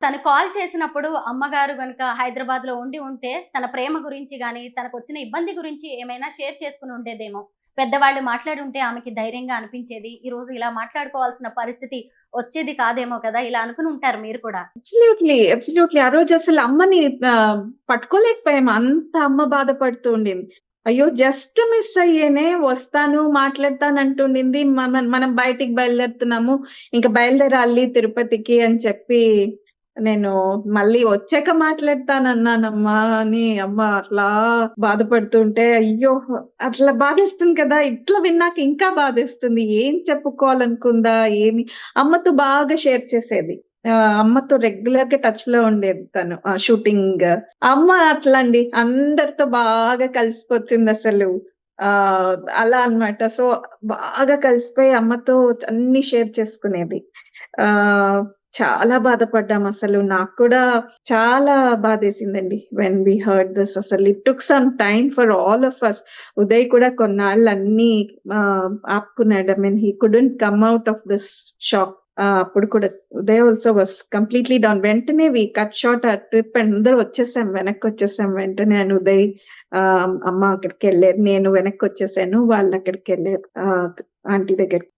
తను కాల్ చేసినప్పుడు అమ్మగారు గనుక హైదరాబాద్‌లో ఉండి ఉంటే, తన ప్రేమ గురించి గాని, తనకొచ్చిన ఇబ్బంది గురించి ఏమైనా షేర్ చేసుకొని ఉండేదేమో. పెద్దవాళ్ళు మాట్లాడుంటే ఆమెకి ధైర్యంగా అనిపించేది. ఈరోజు ఇలా మాట్లాడుకోవాల్సిన పరిస్థితి వచ్చేది కాదేమో కదా! ఇలా అనుకుని ఉంటారు మీరు కూడా. అబ్సల్యూట్‌లీ. అబ్సల్యూట్‌లీ. ఆ రోజసలు అమ్మని పట్టుకోలేకపోయాం. అంత అమ్మ బాధపడుతూ ఉండింది. అయ్యో! జస్ట్ మిస్ అయ్యేనే వస్తాను, మాట్లాడతానంటుండింది. మనం బయటికి బయలుదేరుతున్నాము. ఇంక బయలుదేరాలి తిరుపతికి అని చెప్పి, నేను మళ్ళీ వచ్చాక మాట్లాడతానన్నానమ్మా అని అమ్మ అట్లా బాధపడుతుంటే, అయ్యో! అట్లా బాధేస్తుంది కదా! ఇట్లా విన్నాక ఇంకా బాధేస్తుంది. ఏం చెప్పుకోవాలనుకుందా ఏమి అమ్మతో బాగా షేర్ చేసేది. అమ్మతో రెగ్యులర్‌గా టచ్‌లో ఉండేది తను. షూటింగ్ అమ్మ అట్లండి. అందరితో బాగా కలిసిపోతుందసలు. అలా అన్నమాట. సో, బాగా కలిసిపోయి అమ్మతో అన్నీ షేర్ చేసుకునేది. ఆహ్, చాలా బాధపడ్డామసలు. నాకు కూడా చాలా బాధేసిందండి. వెన్ వి హర్డ్ దిస్ అసలు. It took some time for all of us. Uday కూడా కొన్నాళ్ళు అన్నీ ఆపుకున్నాడు. I mean he couldn't come out of this shock. అప్పుడు కూడా Uday also was completely down. వెంటనే వి కట్ షార్ట్ ఆ ట్రిప్ అందరూ వచ్చేసాం. వెనక్కొచ్చేసాం వెంటనే. అండ్ ఉదయ్ అమ్మ అక్కడికెళ్లారు. నేను వెనక్కొచ్చేసాను. వాళ్ళక్కడికెళ్లారు ఆంటీ దగ్గరికి.